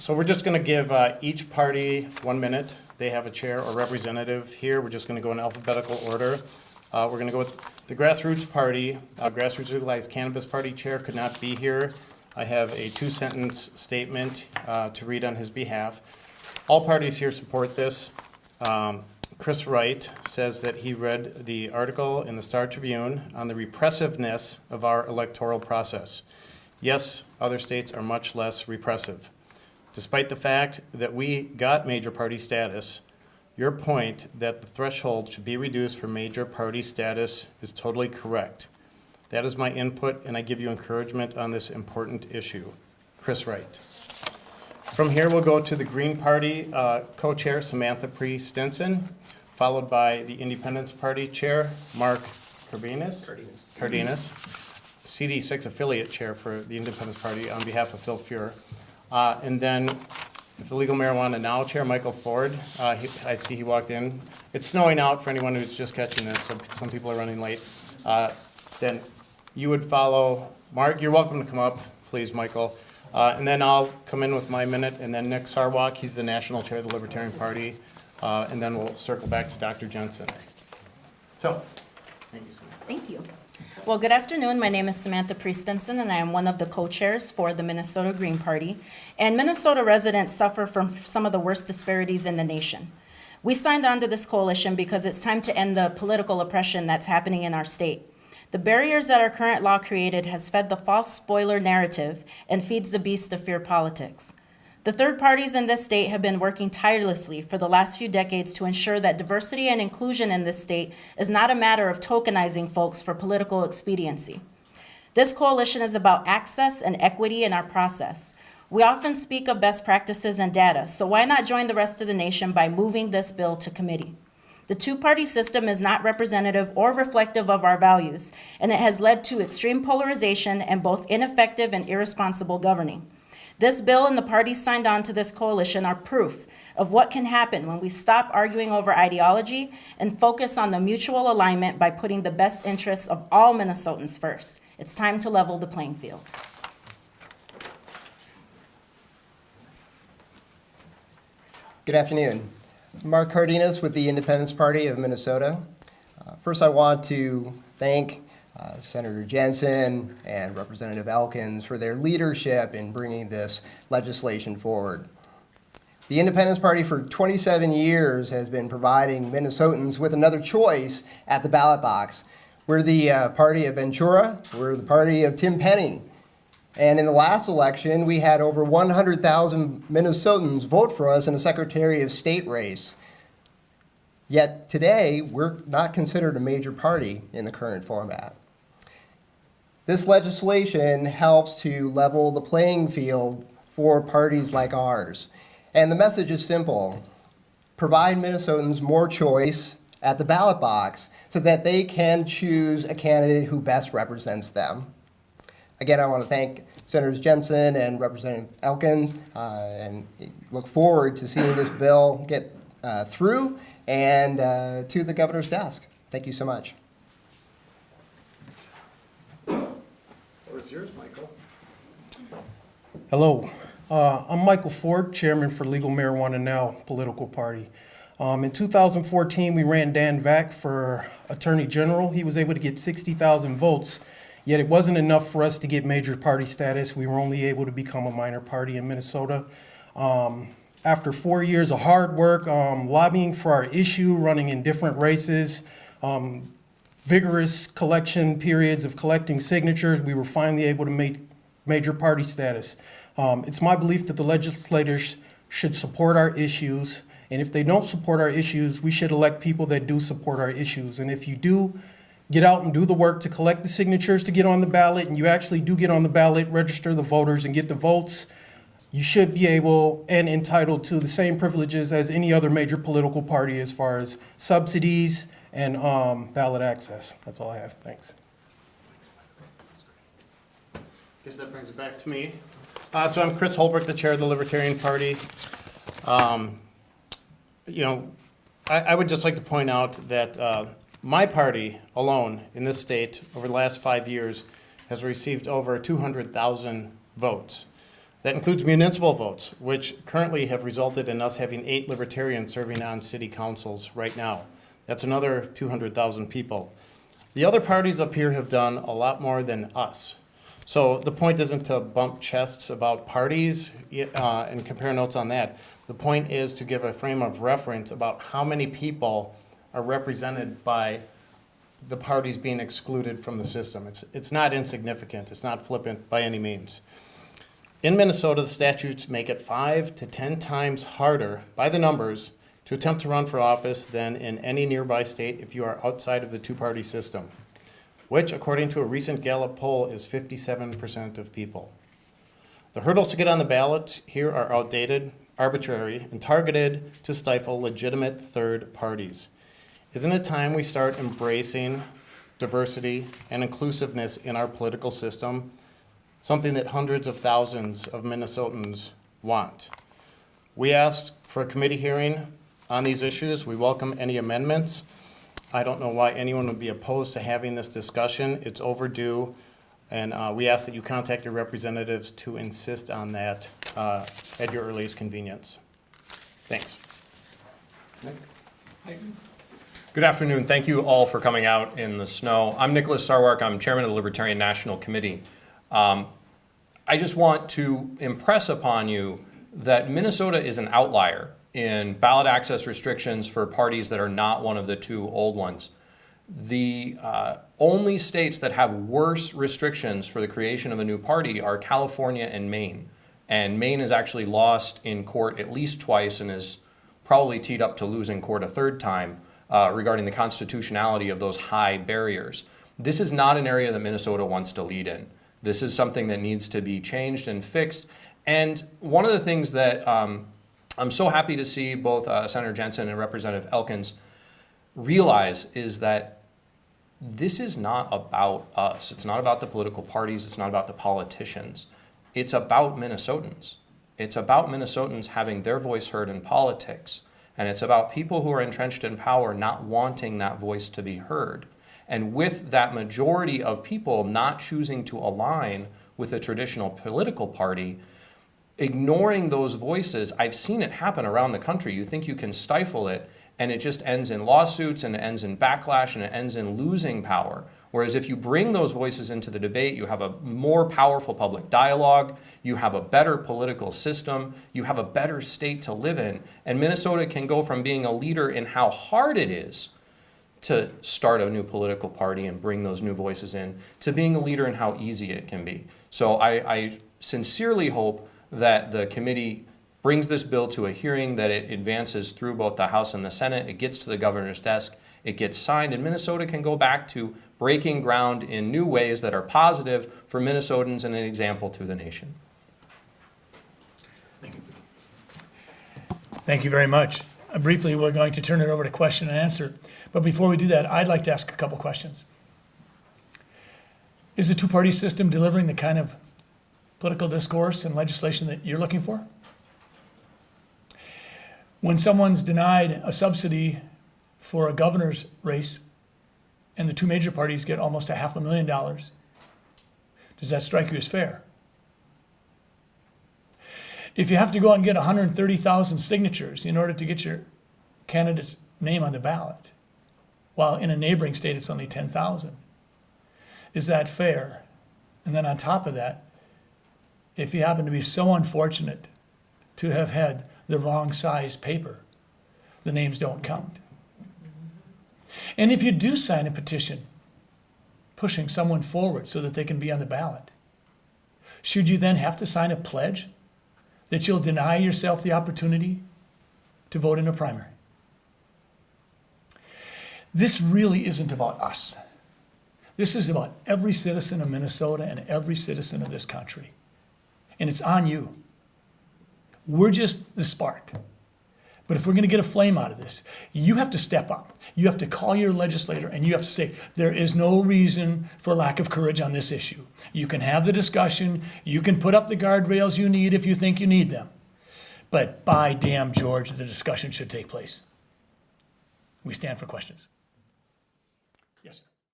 So we're just going to give each party 1 minute. They have a chair or representative here. We're just going to go in alphabetical order. We're going to go with the Grassroots Party. Grassroots Legalized Cannabis Party chair could not be here. I have a 2-sentence statement to read on his behalf. All parties here support this. Chris Wright says that he read the article in the Star Tribune on the repressiveness of our electoral process. Yes, other states are much less repressive. Despite the fact that we got major party status, your point that the threshold should be reduced for major party status is totally correct. That is my input, and I give you encouragement on this important issue. Chris Wright. From here, we'll go to the Green Party co-chair, Samantha Pree-Stinson, followed by the Independence Party chair, Mark Cardenas, CD6 affiliate chair for the Independence Party on behalf of Phil Fuhr. And then the Legal Marijuana Now chair, Michael Ford. I see he walked in. It's snowing out for anyone who's just catching this, so some people are running late. Then you would follow Mark. You're welcome to come up, please, Michael. And then I'll come in with my minute, and then Nick Sarwak, he's the national chair of the Libertarian Party, and then we'll circle back to Dr. Jensen. So, thank you, Samantha. Thank you. Well, good afternoon. My name is Samantha Pree-Stinson, and I am one of the co-chairs for the Minnesota Green Party. And Minnesota residents suffer from some of the worst disparities in the nation. We signed on to this coalition because it's time to end the political oppression that's happening in our state. The barriers that our current law created has fed the false spoiler narrative and feeds the beast of fear politics. The third parties in this state have been working tirelessly for the last few decades to ensure that diversity and inclusion in this state is not a matter of tokenizing folks for political expediency. This coalition is about access and equity in our process. We often speak of best practices and data, so why not join the rest of the nation by moving this bill to committee? The two-party system is not representative or reflective of our values, and it has led to extreme polarization and both ineffective and irresponsible governing. This bill and the parties signed on to this coalition are proof of what can happen when we stop arguing over ideology and focus on the mutual alignment by putting the best interests of all Minnesotans first. It's time to level the playing field. Good afternoon. Mark Cardenas with the Independence Party of Minnesota. First, I want to thank Senator Jensen and Representative Elkins for their leadership in bringing this legislation forward. The Independence Party for 27 years has been providing Minnesotans with another choice at the ballot box. We're the party of Ventura, we're the party of Tim Penny. And in the last election, we had over 100,000 Minnesotans vote for us in a Secretary of State race. Yet today, we're not considered a major party in the current format. This legislation helps to level the playing field for parties like ours. And the message is simple. Provide Minnesotans more choice at the ballot box so that they can choose a candidate who best represents them. Again, I want to thank Senators Jensen and Representative Elkins and look forward to seeing this bill get through and to the governor's desk. Thank you so much. Where's yours, Michael? Hello, I'm Michael Ford, Chairman for Legal Marijuana Now political party. In 2014, we ran Dan Vack for Attorney General. He was able to get 60,000 votes, yet it wasn't enough for us to get major party status. We were only able to become a minor party in Minnesota. After 4 years of hard work, lobbying for our issue, running in different races, vigorous collection periods of collecting signatures, we were finally able to make major party status. It's my belief that the legislators should support our issues, and if they don't support our issues, we should elect people that do support our issues. And if you do get out and do the work to collect the signatures to get on the ballot, and you actually do get on the ballot, register the voters, and get the votes, you should be able and entitled to the same privileges as any other major political party as far as subsidies and ballot access. That's all I have. Thanks. I guess that brings it back to me. So I'm Chris Holbrook, the chair of the Libertarian Party. I would just like to point out that my party alone in this state over the last 5 years has received over 200,000 votes. That includes municipal votes, which currently have resulted in us having 8 libertarians serving on city councils right now. That's another 200,000 people. The other parties up here have done a lot more than us. So the point isn't to bump chests about parties and compare notes on that. The point is to give a frame of reference about how many people are represented by the parties being excluded from the system. It's not insignificant. It's not flippant by any means. In Minnesota, the statutes make it 5 to 10 times harder by the numbers to attempt to run for office than in any nearby state if you are outside of the two-party system, which, according to a recent Gallup poll, is 57% of people. The hurdles to get on the ballot here are outdated, arbitrary, and targeted to stifle legitimate third parties. Isn't it time we start embracing diversity and inclusiveness in our political system, something that hundreds of thousands of Minnesotans want? We asked for a committee hearing on these issues. We welcome any amendments. I don't know why anyone would be opposed to having this discussion. It's overdue, and we ask that you contact your representatives to insist on that at your earliest convenience. Thanks. Good afternoon. Thank you all for coming out in the snow. I'm Nicholas Sarwark. I'm chairman of the Libertarian National Committee. I just want to impress upon you that Minnesota is an outlier in ballot access restrictions for parties that are not one of the 2 old ones. The only states that have worse restrictions for the creation of a new party are California and Maine. And Maine has actually lost in court at least twice and is probably teed up to lose in court a 3rd time regarding the constitutionality of those high barriers. This is not an area that Minnesota wants to lead in. This is something that needs to be changed and fixed. And one of the things that I'm so happy to see both Senator Jensen and Representative Elkins realize is that this is not about us. It's not about the political parties. It's not about the politicians. It's about Minnesotans. It's about Minnesotans having their voice heard in politics. And it's about people who are entrenched in power not wanting that voice to be heard. And with that majority of people not choosing to align with a traditional political party, ignoring those voices, I've seen it happen around the country. You think you can stifle it, and it just ends in lawsuits, and it ends in backlash, and it ends in losing power. Whereas if you bring those voices into the debate, you have a more powerful public dialogue, you have a better political system, you have a better state to live in, and Minnesota can go from being a leader in how hard it is to start a new political party and bring those new voices in, to being a leader in how easy it can be. So I sincerely hope that the committee brings this bill to a hearing, that it advances through both the House and the Senate, it gets to the governor's desk, it gets signed, and Minnesota can go back to breaking ground in new ways that are positive for Minnesotans and an example to the nation. Thank you very much. Briefly, we're going to turn it over to question and answer. But before we do that, I'd like to ask a couple questions. Is the two-party system delivering the kind of political discourse and legislation that you're looking for? When someone's denied a subsidy for a governor's race and the 2 major parties get almost $500,000, does that strike you as fair? If you have to go and get 130,000 signatures in order to get your candidate's name on the ballot, while in a neighboring state it's only 10,000, is that fair? And then on top of that, if you happen to be so unfortunate to have had the wrong size paper, the names don't count. And if you do sign a petition pushing someone forward so that they can be on the ballot, should you then have to sign a pledge that you'll deny yourself the opportunity to vote in a primary? This really isn't about us. This is about every citizen of Minnesota and every citizen of this country. And it's on you. We're just the spark. But if we're going to get a flame out of this, you have to step up. You have to call your legislator and you have to say, there is no reason for lack of courage on this issue. You can have the discussion. You can put up the guardrails you need if you think you need them. But by damn George, the discussion should take place. We stand for questions.